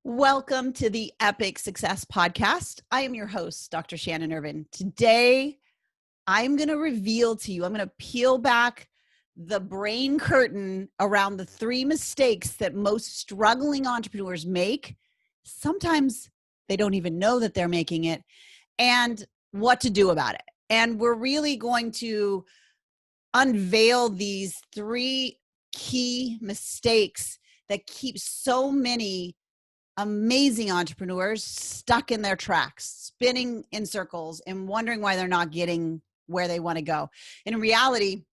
Welcome to the Epic Success Podcast. I am your host, Dr. Shannon Irvine. Today, I'm going to reveal to you, I'm going to peel back the brain curtain around the 3 mistakes that most struggling entrepreneurs make. Sometimes they don't even know that they're making it, and what to do about it. And we're really going to unveil these 3 key mistakes that keep so many amazing entrepreneurs stuck in their tracks, spinning in circles and wondering why they're not getting where they want to go. In reality,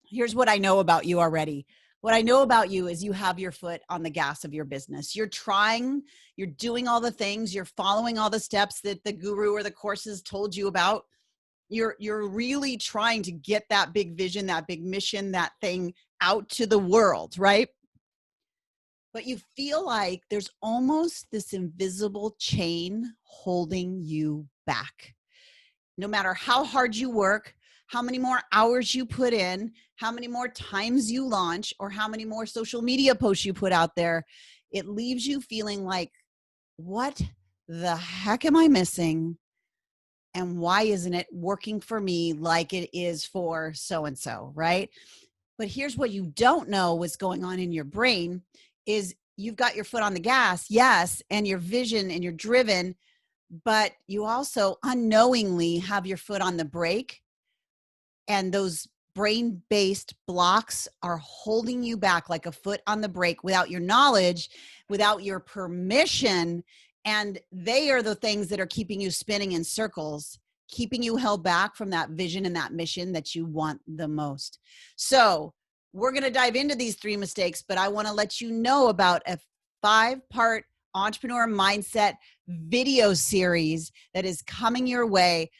here's what I know about you already. What I know about you is you have your foot on the gas of your business. You're trying, you're doing all the things, you're following all the steps that the guru or the courses told you about. You're really trying to get that big vision, that big mission, that thing out to the world, right? But you feel like there's almost this invisible chain holding you back. No matter how hard you work, how many more hours you put in, how many more times you launch, or how many more social media posts you put out there, it leaves you feeling like, what the heck am I missing? And why isn't it working for me like it is for so-and-so, right? But here's what you don't know what's going on in your brain is you've got your foot on the gas, yes, and your vision and you're driven, but you also unknowingly have your foot on the brake, and those brain-based blocks are holding you back like a foot on the brake without your knowledge, without your permission, and they are the things that are keeping you spinning in circles, keeping you held back from that vision and that mission that you want the most. So we're going to dive into these 3 mistakes, but I want to let you know about a 5-part entrepreneur mindset video series that is coming your way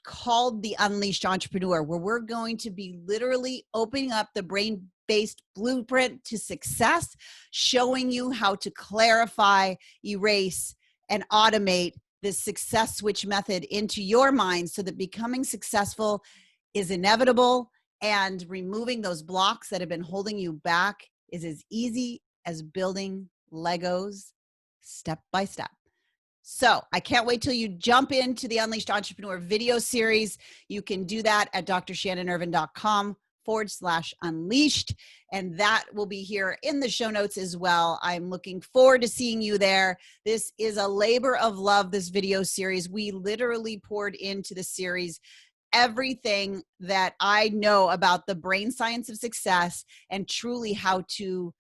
called The Unleashed Entrepreneur, where we're going to be literally opening up the brain-based blueprint to success, showing you how to clarify, erase, and automate this success switch method into your mind so that becoming successful is inevitable, and removing those blocks that have been holding you back is as easy as building Legos step by step. So I can't wait till you jump into the Unleashed Entrepreneur video series. You can do that at drshannonirvine.com/unleashed. And that will be here in the show notes as well. I'm looking forward to seeing you there. This is a labor of love, this video series. We literally poured into the series everything that I know about the brain science of success and truly how to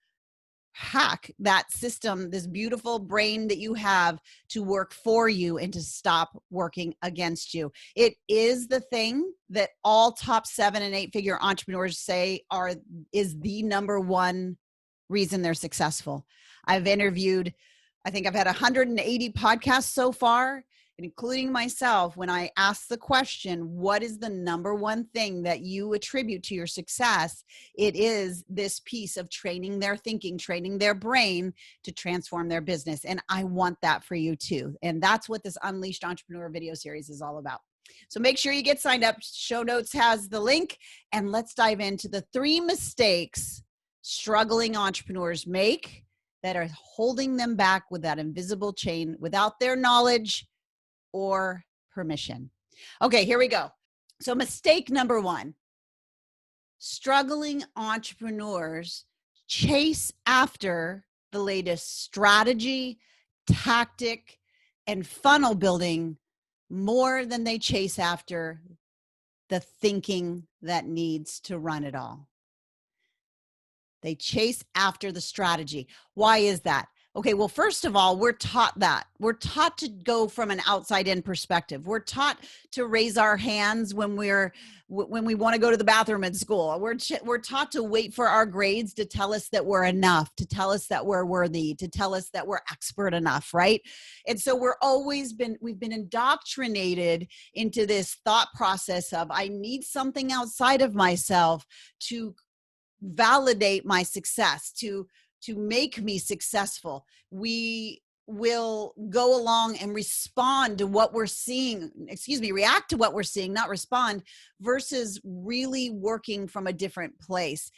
hack that system, this beautiful brain that you have, to work for you and to stop working against you. It is the thing that all top 7 and 8-figure entrepreneurs say is the number one reason they're successful. I think I've had 180 podcasts so far, including myself, when I ask the question, what is the number one thing that you attribute to your success? It is this piece of training their thinking, training their brain to transform their business. And I want that for you too. And that's what this Unleashed Entrepreneur video series is all about. So make sure you get signed up. Show notes has the link. And let's dive into the 3 mistakes struggling entrepreneurs make that are holding them back with that invisible chain without their knowledge or permission. Okay, here we go. So mistake number 1, struggling entrepreneurs chase after the latest strategy, tactic, and funnel building more than they chase after the thinking that needs to run it all. They chase after the strategy. Why is that? Okay, well, first of all, we're taught that. We're taught to go from an outside-in perspective. We're taught to raise our hands when we want to go to the bathroom at school. We're taught to wait for our grades to tell us that we're enough, to tell us that we're worthy, to tell us that we're expert enough, right? And so we've been indoctrinated into this thought process of, I need something outside of myself to validate my success, to make me successful. We will go along and respond to what we're seeing, react to what we're seeing, not respond, versus really working from a different place.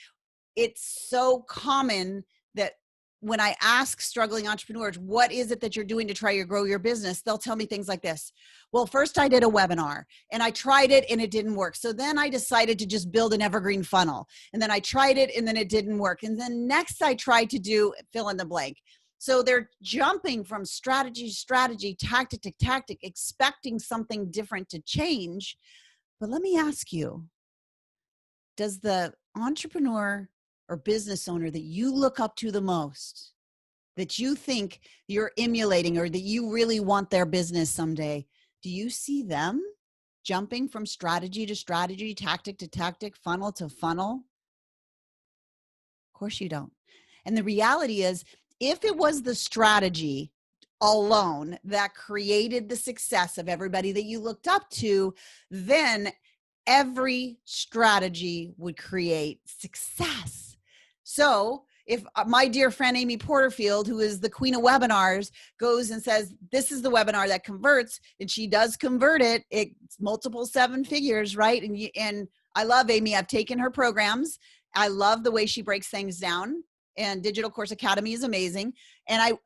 It's so common that when I ask struggling entrepreneurs, what is it that you're doing to try to grow your business? They'll tell me things like this. Well, first I did a webinar and I tried it and it didn't work. So then I decided to just build an evergreen funnel. And then I tried it and then it didn't work. And then next I tried to do fill in the blank. So they're jumping from strategy to strategy, tactic to tactic, expecting something different to change. But let me ask you, does the entrepreneur or business owner that you look up to the most, that you think you're emulating or that you really want their business someday, do you see them jumping from strategy to strategy, tactic to tactic, funnel to funnel? Of course you don't. And the reality is, if it was the strategy alone that created the success of everybody that you looked up to, then every strategy would create success. So if my dear friend Amy Porterfield, who is the queen of webinars, goes and says, this is the webinar that converts, and she does convert it, it's multiple 7 figures, right? And I love Amy. I've taken her programs. I love the way she breaks things down, and Digital Course Academy is amazing.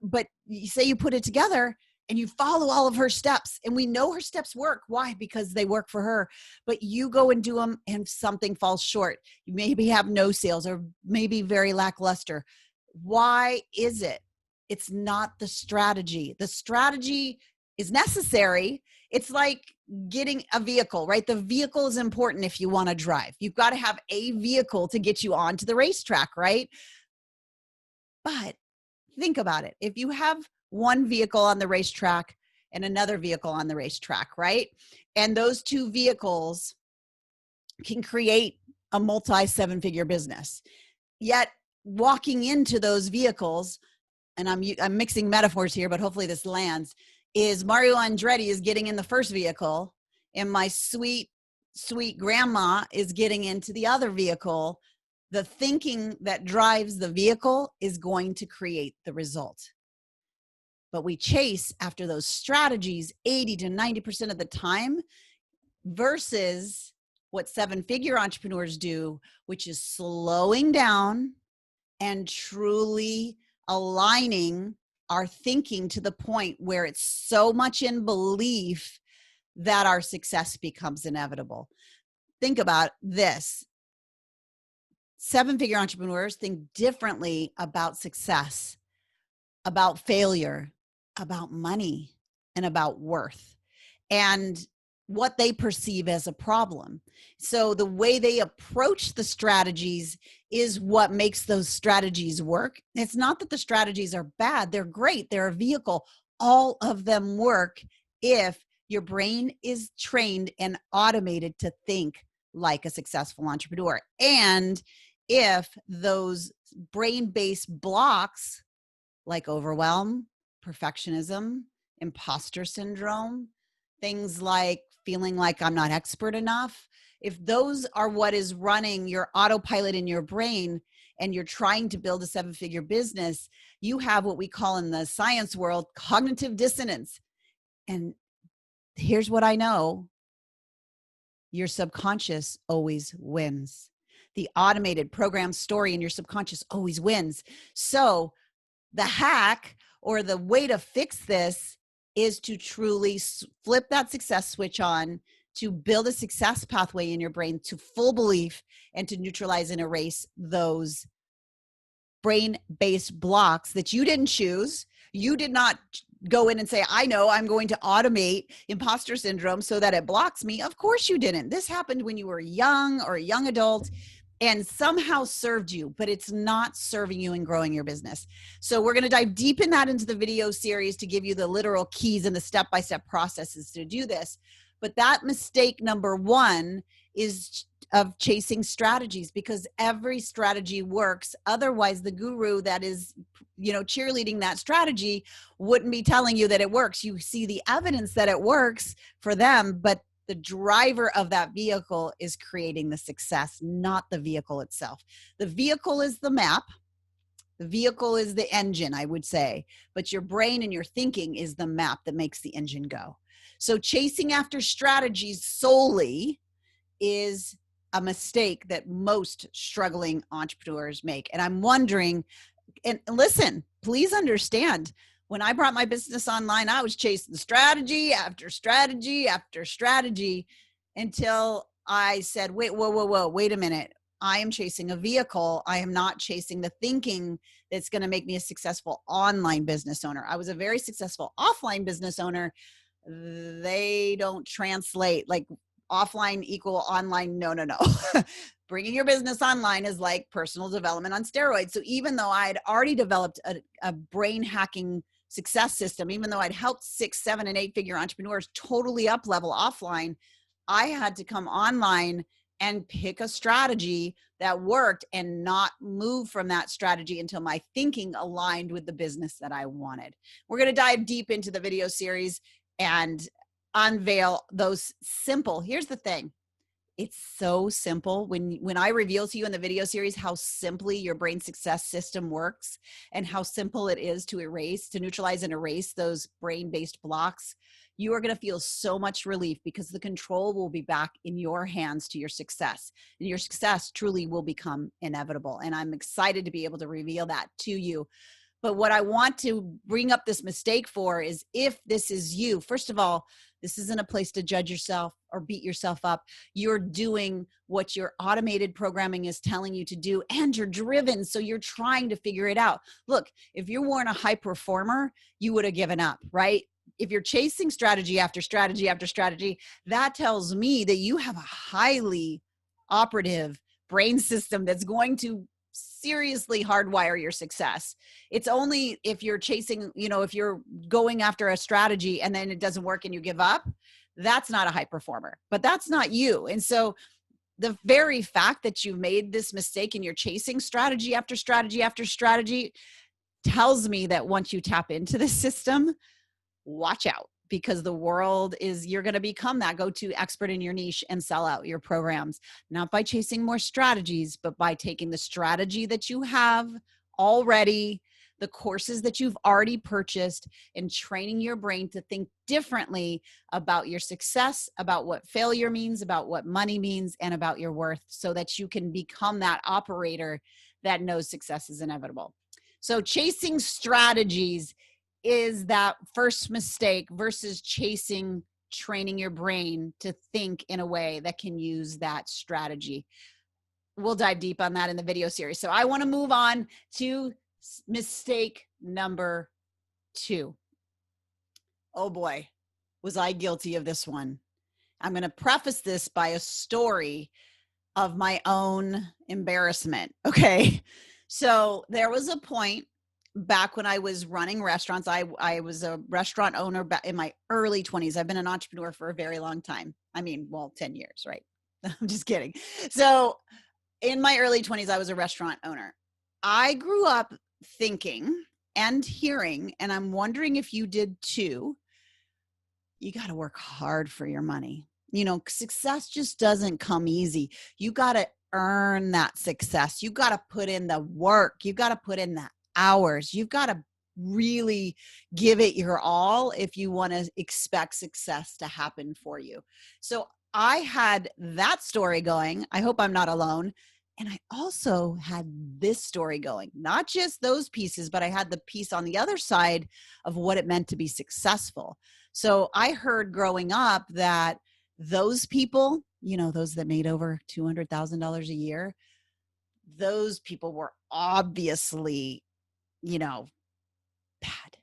But you say you put it together and you follow all of her steps, and we know her steps work. Why? Because they work for her. But you go and do them and something falls short. You maybe have no sales or maybe very lackluster. Why is it? It's not the strategy. The strategy is necessary. It's like getting a vehicle, right? The vehicle is important if you want to drive. You've got to have a vehicle to get you onto the racetrack, right? But think about it. If you have one vehicle on the racetrack and another vehicle on the racetrack, right? And those 2 vehicles can create a multi-7-figure business. Yet walking into those vehicles, and I'm mixing metaphors here, but hopefully this lands, is Mario Andretti is getting in the first vehicle and my sweet, sweet grandma is getting into the other vehicle. The thinking that drives the vehicle is going to create the result. But we chase after those strategies 80 to 90% of the time versus what 7-figure entrepreneurs do, which is slowing down and truly aligning our thinking to the point where it's so much in belief that our success becomes inevitable. Think about this. 7-figure entrepreneurs think differently about success, about failure, about money, and about worth, and what they perceive as a problem. So the way they approach the strategies is what makes those strategies work. It's not that the strategies are bad. They're great. They're a vehicle. All of them work if your brain is trained and automated to think like a successful entrepreneur. And if those brain-based blocks like overwhelm, perfectionism, imposter syndrome, things like feeling like I'm not expert enough, if those are what is running your autopilot in your brain and you're trying to build a 7-figure business, you have what we call in the science world cognitive dissonance. And here's what I know. Your subconscious always wins. The automated program story in your subconscious always wins. So the hack or the way to fix this is to truly flip that success switch on, to build a success pathway in your brain to full belief and to neutralize and erase those brain-based blocks that you didn't choose. You did not go in and say, I know I'm going to automate imposter syndrome so that it blocks me. Of course you didn't. This happened when you were young or a young adult and somehow served you, but it's not serving you in growing your business. So we're going to dive deep in that into the video series to give you the literal keys and the step-by-step processes to do this. But that mistake number 1 is of chasing strategies, because every strategy works. Otherwise, the guru that is, cheerleading that strategy wouldn't be telling you that it works. You see the evidence that it works for them, but the driver of that vehicle is creating the success, not the vehicle itself. The vehicle is the map. The vehicle is the engine, I would say, but your brain and your thinking is the map that makes the engine go. So chasing after strategies solely is a mistake that most struggling entrepreneurs make. And I'm wondering, And listen, please understand, when I brought my business online, I was chasing strategy after strategy after strategy until I said, wait, whoa, wait a minute. I am chasing a vehicle. I am not chasing the thinking that's going to make me a successful online business owner. I was a very successful offline business owner. They don't translate like offline equal online. No. Bringing your business online is like personal development on steroids. So even though I'd already developed a brain hacking success system, even though I'd helped 6, 7, and 8-figure entrepreneurs totally up level offline, I had to come online and pick a strategy that worked and not move from that strategy until my thinking aligned with the business that I wanted. We're going to dive deep into the video series and unveil those simple. Here's the thing. It's so simple. When I reveal to you in the video series how simply your brain success system works and how simple it is to neutralize and erase those brain-based blocks, you are going to feel so much relief because the control will be back in your hands to your success. And your success truly will become inevitable. And I'm excited to be able to reveal that to you. But what I want to bring up this mistake for is, if this is you, first of all, this isn't a place to judge yourself or beat yourself up. You're doing what your automated programming is telling you to do, and you're driven. So you're trying to figure it out. Look, if you weren't a high performer, you would have given up, right? If you're chasing strategy after strategy after strategy, that tells me that you have a highly operative brain system that's going to seriously hardwire your success. It's only if you're chasing, if you're going after a strategy and then it doesn't work and you give up, that's not a high performer, but that's not you. And so the very fact that you've made this mistake and you're chasing strategy after strategy after strategy tells me that once you tap into the system, watch out, because the world is, you're going to become that go-to expert in your niche and sell out your programs, not by chasing more strategies, but by taking the strategy that you have already, the courses that you've already purchased, and training your brain to think differently about your success, about what failure means, about what money means, and about your worth, so that you can become that operator that knows success is inevitable. So chasing strategies is that first mistake versus training your brain to think in a way that can use that strategy. We'll dive deep on that in the video series. So I want to move on to mistake number 2. Oh boy, was I guilty of this one. I'm going to preface this by a story of my own embarrassment. Okay. So there was a point back when I was running restaurants. I was a restaurant owner back in my early 20s. I've been an entrepreneur for a very long time. 10 years, right? I'm just kidding. So in my early 20s, I was a restaurant owner. I grew up thinking and hearing, and I'm wondering if you did too, you got to work hard for your money. Success just doesn't come easy. You got to earn that success. You got to put in the work. You got to put in the hours. You've got to really give it your all if you want to expect success to happen for you. So I had that story going. I hope I'm not alone. And I also had this story going, not just those pieces, but I had the piece on the other side of what it meant to be successful. So I heard growing up that those people, those that made over $200,000 a year, those people were obviously bad.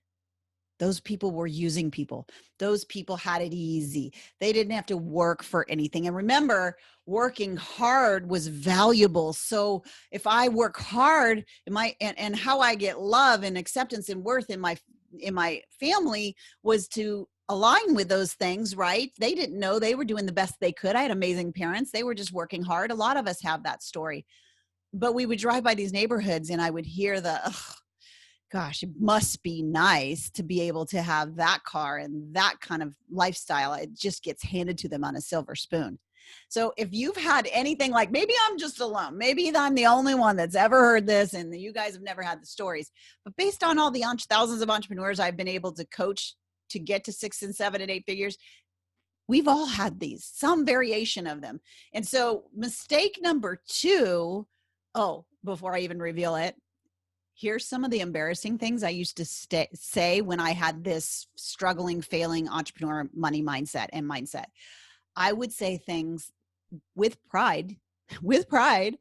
Those people were using people. Those people had it easy. They didn't have to work for anything. And remember, working hard was valuable. So if I work hard, and how I get love and acceptance and worth in my family was to align with those things, right? They didn't know they were doing the best they could. I had amazing parents. They were just working hard. A lot of us have that story. But we would drive by these neighborhoods and I would hear gosh, it must be nice to be able to have that car and that kind of lifestyle. It just gets handed to them on a silver spoon. So if you've had anything like, maybe I'm just alone, maybe I'm the only one that's ever heard this and you guys have never had the stories, but based on all the thousands of entrepreneurs I've been able to coach to get to 6 and 7 and 8 figures, we've all had these, some variation of them. And so mistake number 2, before I even reveal it, Here's some of the embarrassing things I used to say when I had this struggling, failing entrepreneur money mindset and mindset. I would say things with pride, with pride.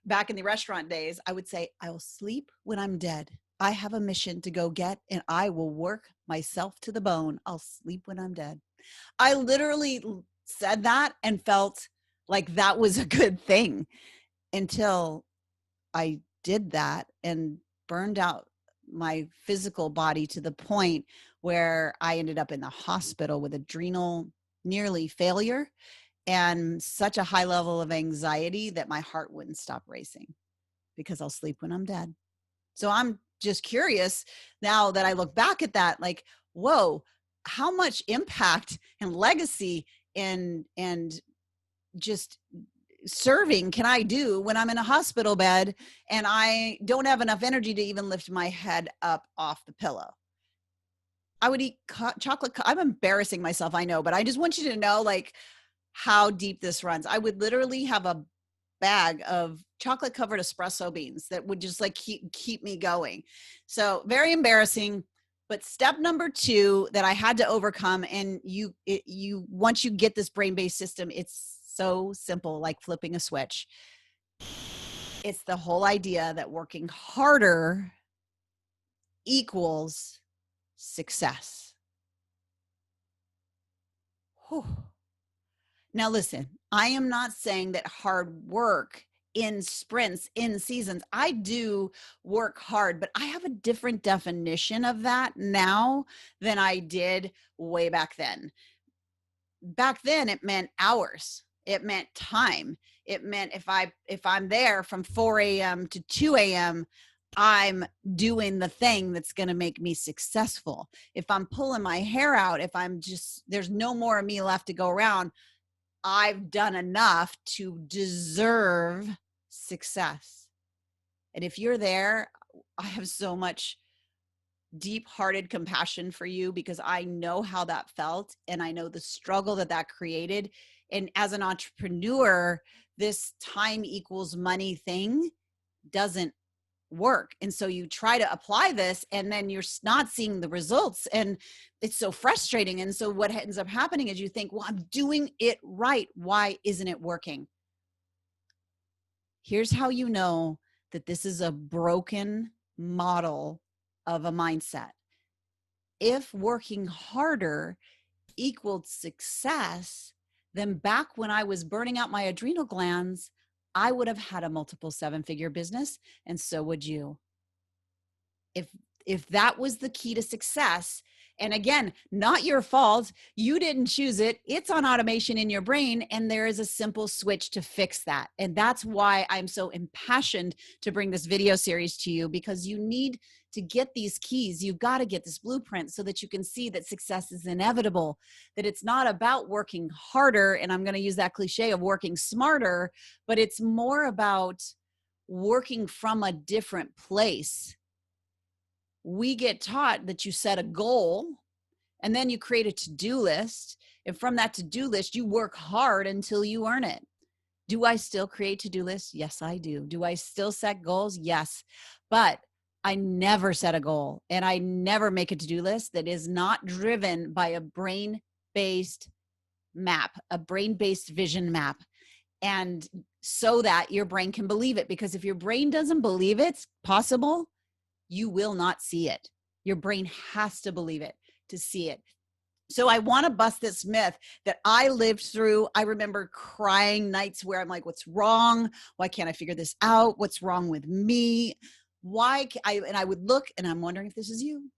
Back in the restaurant days, I would say, I will sleep when I'm dead. I have a mission to go get, and I will work myself to the bone. I'll sleep when I'm dead. I literally said that and felt like that was a good thing until I did that and burned out my physical body to the point where I ended up in the hospital with adrenal nearly failure and such a high level of anxiety that my heart wouldn't stop racing because I'll sleep when I'm dead. So I'm just curious now that I look back at that, like, whoa, how much impact and legacy and just serving can I do when I'm in a hospital bed and I don't have enough energy to even lift my head up off the pillow? I would eat chocolate. I'm embarrassing myself, I know, but I just want you to know, like, how deep this runs. I would literally have a bag of chocolate covered espresso beans that would just like keep me going. So very embarrassing. But step number 2 that I had to overcome, and you once you get this brain-based system, it's so simple, like flipping a switch. It's the whole idea that working harder equals success. Whew. Now, listen, I am not saying that hard work in sprints, in seasons, I do work hard, but I have a different definition of that now than I did way back then. Back then, it meant hours. It meant time. It meant if I'm there from 4 a.m. to 2 a.m., I'm doing the thing that's going to make me successful. If I'm pulling my hair out, if I'm just, there's no more of me left to go around, I've done enough to deserve success. And if you're there, I have so much deep-hearted compassion for you because I know how that felt and I know the struggle that created. And as an entrepreneur, this time equals money thing doesn't work. And so you try to apply this and then you're not seeing the results and it's so frustrating. And so what ends up happening is you think, well, I'm doing it right. Why isn't it working? Here's how you know that this is a broken model of a mindset. If working harder equaled success, then back when I was burning out my adrenal glands, I would have had a multiple 7-figure business, and so would you. If that was the key to success, and again, not your fault, you didn't choose it, it's on automation in your brain, and there is a simple switch to fix that. And that's why I'm so impassioned to bring this video series to you, because you need to get these keys. You've got to get this blueprint so that you can see that success is inevitable, that it's not about working harder, and I'm going to use that cliche of working smarter, but it's more about working from a different place. We get taught that you set a goal and then you create a to-do list. And from that to-do list, you work hard until you earn it. Do I still create to-do lists? Yes, I do. Do I still set goals? Yes. But I never set a goal and I never make a to-do list that is not driven by a brain-based map, a brain-based vision map. And so that your brain can believe it. Because if your brain doesn't believe it's possible, you will not see it. Your brain has to believe it to see it. So I want to bust this myth that I lived through. I remember crying nights where I'm like, what's wrong? Why can't I figure this out? What's wrong with me? And I would look, and I'm wondering if this is you.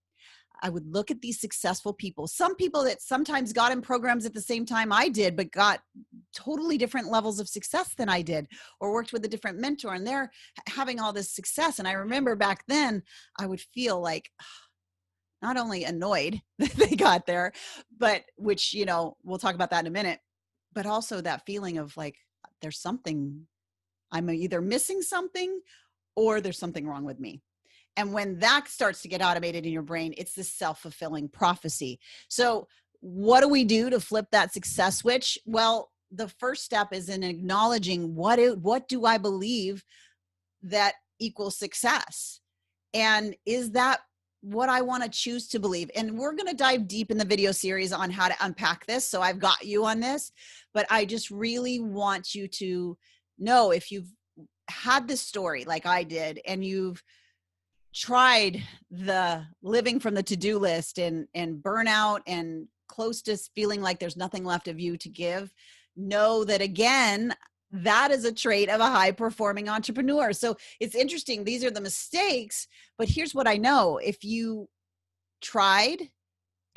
I would look at these successful people, some people that sometimes got in programs at the same time I did, but got totally different levels of success than I did, or worked with a different mentor, and they're having all this success. And I remember back then I would feel like not only annoyed that they got there, but which, we'll talk about that in a minute, but also that feeling of like, there's something, I'm either missing something or there's something wrong with me. And when that starts to get automated in your brain, it's this self-fulfilling prophecy. So what do we do to flip that success switch? Well, the first step is in acknowledging what do I believe that equals success? And is that what I want to choose to believe? And we're going to dive deep in the video series on how to unpack this. So I've got you on this, but I just really want you to know, if you've had this story like I did, and you've tried the living from the to-do list and burnout and close to feeling like there's nothing left of you to give, know that, again, that is a trait of a high performing entrepreneur. So it's interesting. These are the mistakes, but here's what I know. If you tried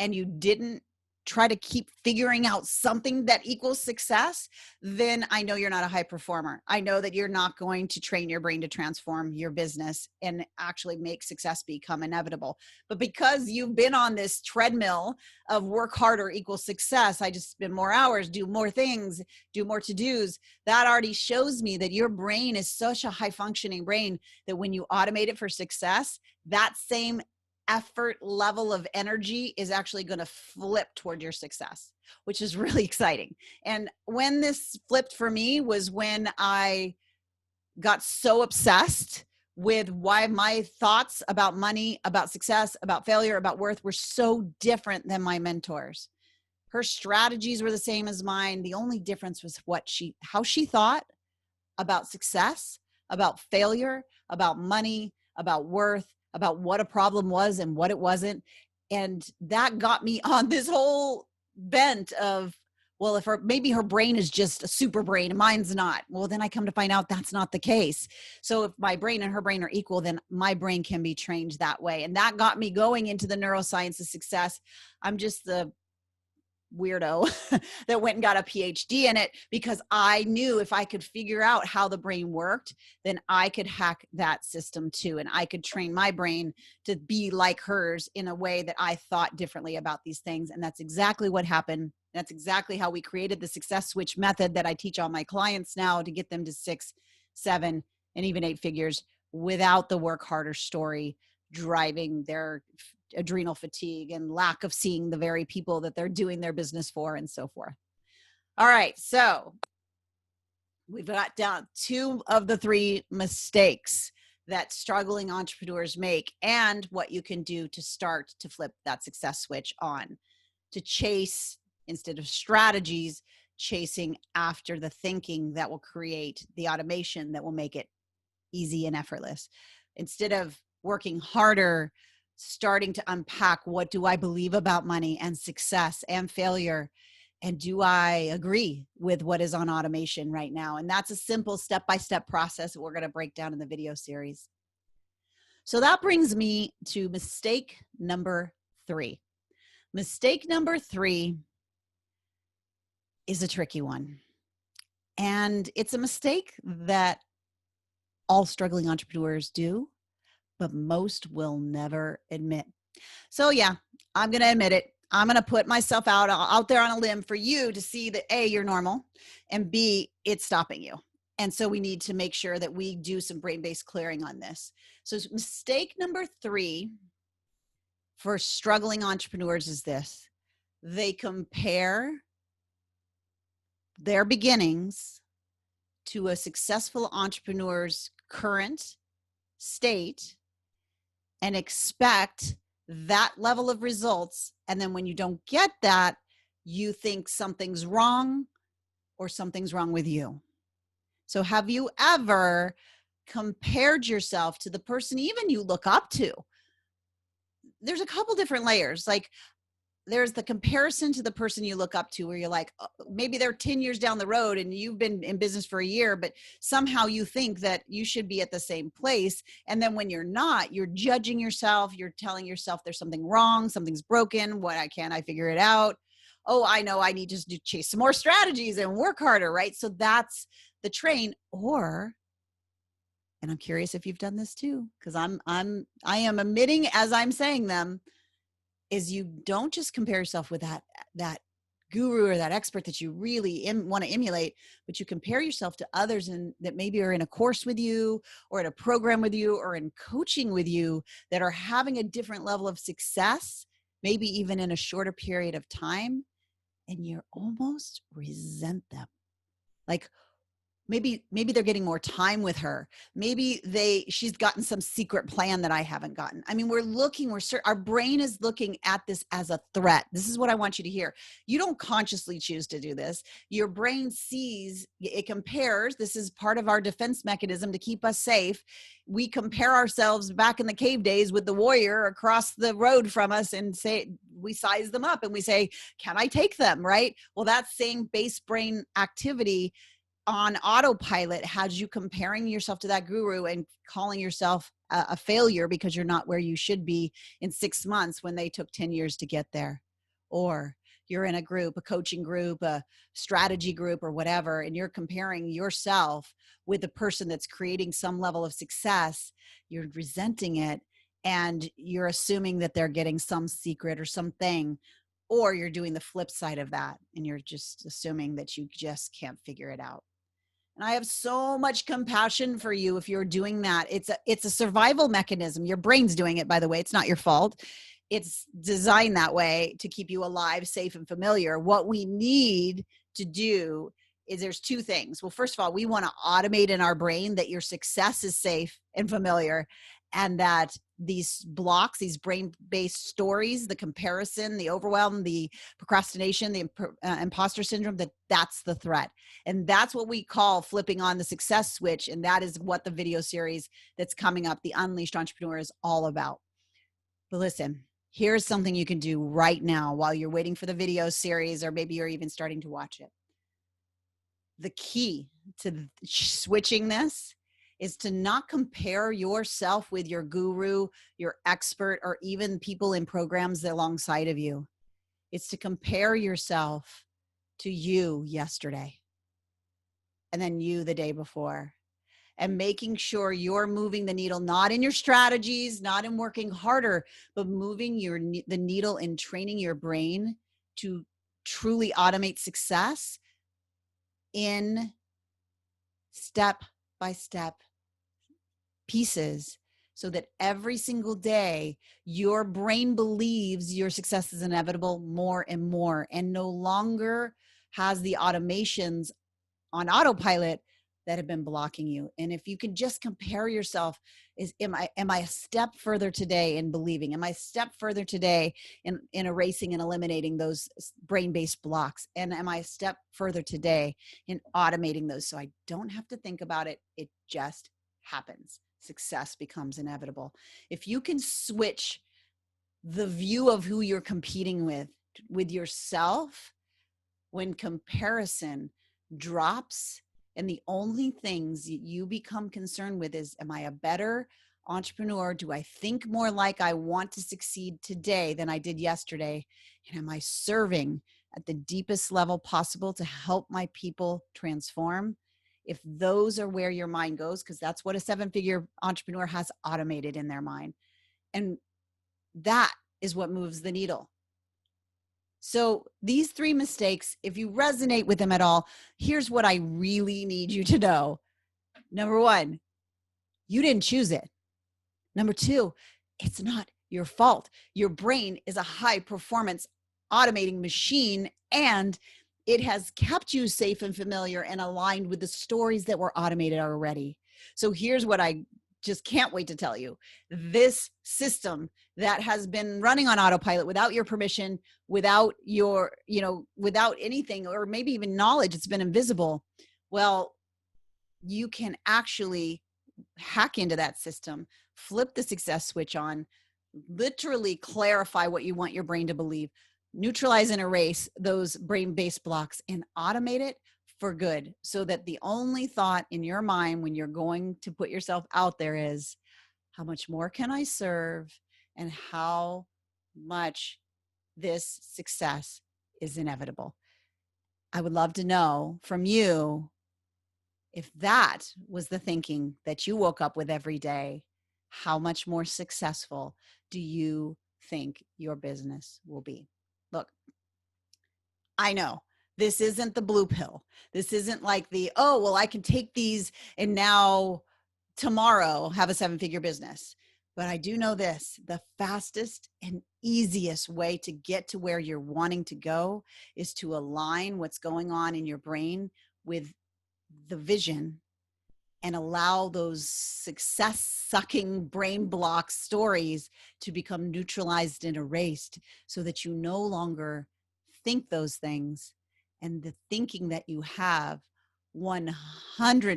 and you didn't try to keep figuring out something that equals success, then I know you're not a high performer. I know that you're not going to train your brain to transform your business and actually make success become inevitable. But because you've been on this treadmill of work harder equals success, I just spend more hours, do more things, do more to-dos, that already shows me that your brain is such a high functioning brain that when you automate it for success, that same effort level of energy is actually going to flip toward your success, which is really exciting. And when this flipped for me was when I got so obsessed with why my thoughts about money, about success, about failure, about worth were so different than my mentor's. Her strategies were the same as mine. The only difference was how she thought about success, about failure, about money, about worth, about what a problem was and what it wasn't. And that got me on this whole bent of, well, if maybe her brain is just a super brain and mine's not. Well, then I come to find out that's not the case. So if my brain and her brain are equal, then my brain can be trained that way. And that got me going into the neuroscience of success. I'm just the weirdo that went and got a PhD in it because I knew if I could figure out how the brain worked, then I could hack that system too. And I could train my brain to be like hers in a way that I thought differently about these things. And that's exactly what happened. That's exactly how we created the success switch method that I teach all my clients now to get them to 6, 7, and even 8 figures without the work harder story driving their adrenal fatigue and lack of seeing the very people that they're doing their business for and so forth. All right. So we've got down 2 of the 3 mistakes that struggling entrepreneurs make and what you can do to start to flip that success switch on, to chase instead of strategies, chasing after the thinking that will create the automation that will make it easy and effortless. Instead of working harder, starting to unpack, what do I believe about money and success and failure? And do I agree with what is on automation right now? And that's a simple step-by-step process that we're going to break down in the video series. So that brings me to mistake number 3. Mistake number 3 is a tricky one. And it's a mistake that all struggling entrepreneurs do, but most will never admit. So yeah, I'm going to admit it. I'm going to put myself out there on a limb for you to see that A, you're normal, and B, it's stopping you. And so we need to make sure that we do some brain-based clearing on this. So mistake number 3 for struggling entrepreneurs is this: they compare their beginnings to a successful entrepreneur's current state and expect that level of results. And then when you don't get that, you think something's wrong or something's wrong with you. So have you ever compared yourself to the person even you look up to? There's a couple different layers. Like, there's the comparison to the person you look up to where you're like, maybe they're 10 years down the road and you've been in business for a year, but somehow you think that you should be at the same place. And then when you're not, you're judging yourself. You're telling yourself there's something wrong, something's broken. Why can't I figure it out? Oh, I know I need to chase some more strategies and work harder, right? So that's the train. Or, and I'm curious if you've done this too, because I am admitting as I'm saying them, is you don't just compare yourself with that guru or that expert that you really want to emulate, but you compare yourself to others that maybe are in a course with you or in a program with you or in coaching with you that are having a different level of success, maybe even in a shorter period of time, and you almost resent them. Like, Maybe they're getting more time with her. Maybe she's gotten some secret plan that I haven't gotten. I mean, our brain is looking at this as a threat. This is what I want you to hear. You don't consciously choose to do this. Your brain sees, it compares. This is part of our defense mechanism to keep us safe. We compare ourselves back in the cave days with the warrior across the road from us and we size them up and we say, can I take them? Right? Well, that same base brain activity on autopilot has you comparing yourself to that guru and calling yourself a failure because you're not where you should be in 6 months when they took 10 years to get there. Or you're in a group, a coaching group, a strategy group or whatever, and you're comparing yourself with the person that's creating some level of success. You're resenting it and you're assuming that they're getting some secret or something. Or you're doing the flip side of that and you're just assuming that you just can't figure it out. And I have so much compassion for you if you're doing that. It's a survival mechanism. Your brain's doing it, by the way. It's not your fault. It's designed that way to keep you alive, safe, and familiar. What we need to do is there's two things. Well, first of all, we want to automate in our brain that your success is safe and familiar, and that these blocks, these brain-based stories, the comparison, the overwhelm, the procrastination, the imposter syndrome, that's the threat. And that's what we call flipping on the success switch. And that is what the video series that's coming up, The Unleashed Entrepreneur, is all about. But listen, here's something you can do right now while you're waiting for the video series, or maybe you're even starting to watch it. The key to switching this is to not compare yourself with your guru, your expert, or even people in programs alongside of you. It's to compare yourself to you yesterday and then you the day before, and making sure you're moving the needle, not in your strategies, not in working harder, but moving the needle in training your brain to truly automate success in step-by-step pieces, so that every single day your brain believes your success is inevitable more and more, and no longer has the automations on autopilot that have been blocking you. And if you can just compare yourself, am I a step further today in believing? Am I a step further today in erasing and eliminating those brain-based blocks? And am I a step further today in automating those so I don't have to think about it? It just happens. Success becomes inevitable. If you can switch the view of who you're competing with yourself, when comparison drops and the only things you become concerned with is, am I a better entrepreneur? Do I think more like I want to succeed today than I did yesterday? And am I serving at the deepest level possible to help my people transform? If those are where your mind goes, because that's what a 7-figure entrepreneur has automated in their mind. And that is what moves the needle. So these 3 mistakes, if you resonate with them at all, here's what I really need you to know. Number 1, you didn't choose it. Number 2, it's not your fault. Your brain is a high performance automating machine, and it has kept you safe and familiar and aligned with the stories that were automated already. So here's what I just can't wait to tell you. This system that has been running on autopilot without your permission, without your, without anything, or maybe even knowledge, it's been invisible. Well, you can actually hack into that system, flip the success switch on, literally clarify what you want your brain to believe, neutralize and erase those brain-based blocks, and automate it for good, so that the only thought in your mind when you're going to put yourself out there is, how much more can I serve, and how much this success is inevitable. I would love to know from you, if that was the thinking that you woke up with every day, how much more successful do you think your business will be? Look, I know this isn't the blue pill. This isn't like I can take these and now tomorrow have a 7-figure business. But I do know this, the fastest and easiest way to get to where you're wanting to go is to align what's going on in your brain with the vision and allow those success-sucking brain block stories to become neutralized and erased so that you no longer think those things, and the thinking that you have 100%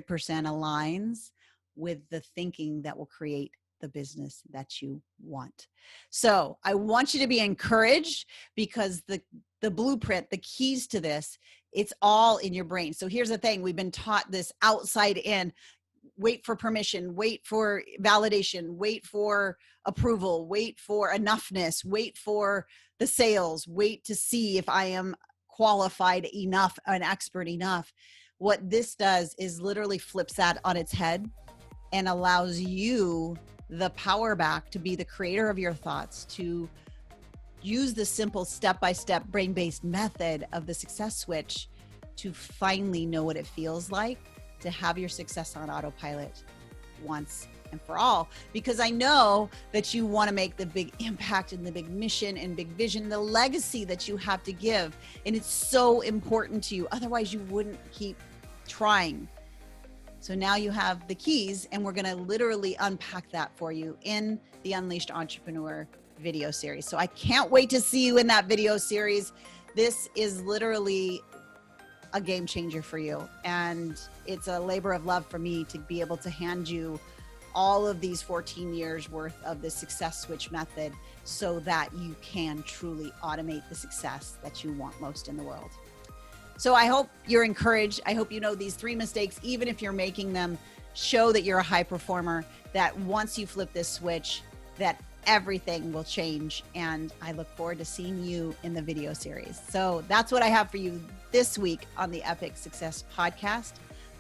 aligns with the thinking that will create the business that you want. So I want you to be encouraged, because the blueprint, the keys to this, it's all in your brain. So here's the thing. We've been taught this outside in: wait for permission, wait for validation, wait for approval, wait for enoughness, wait for the sales, wait to see if I am qualified enough, an expert enough. What this does is literally flips that on its head and allows you the power back to be the creator of your thoughts, to use the simple step-by-step brain-based method of the success switch to finally know what it feels like to have your success on autopilot once and for all. Because I know that you want to make the big impact and the big mission and big vision, the legacy that you have to give. And it's so important to you. Otherwise, you wouldn't keep trying. So now you have the keys, and we're going to literally unpack that for you in the Unleashed Entrepreneur video series. So I can't wait to see you in that video series. This is literally a game changer for you. And it's a labor of love for me to be able to hand you all of these 14 years worth of the success switch method so that you can truly automate the success that you want most in the world. So I hope you're encouraged. I hope you know these 3 mistakes, even if you're making them, show that you're a high performer, that once you flip this switch, that everything will change. And I look forward to seeing you in the video series. So that's what I have for you this week on the Epic Success Podcast.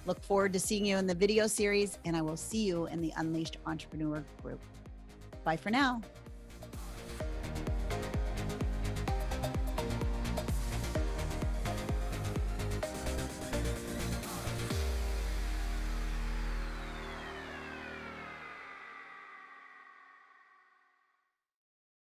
Look forward to seeing you in the video series, and I will see you in the Unleashed Entrepreneur group. Bye for now.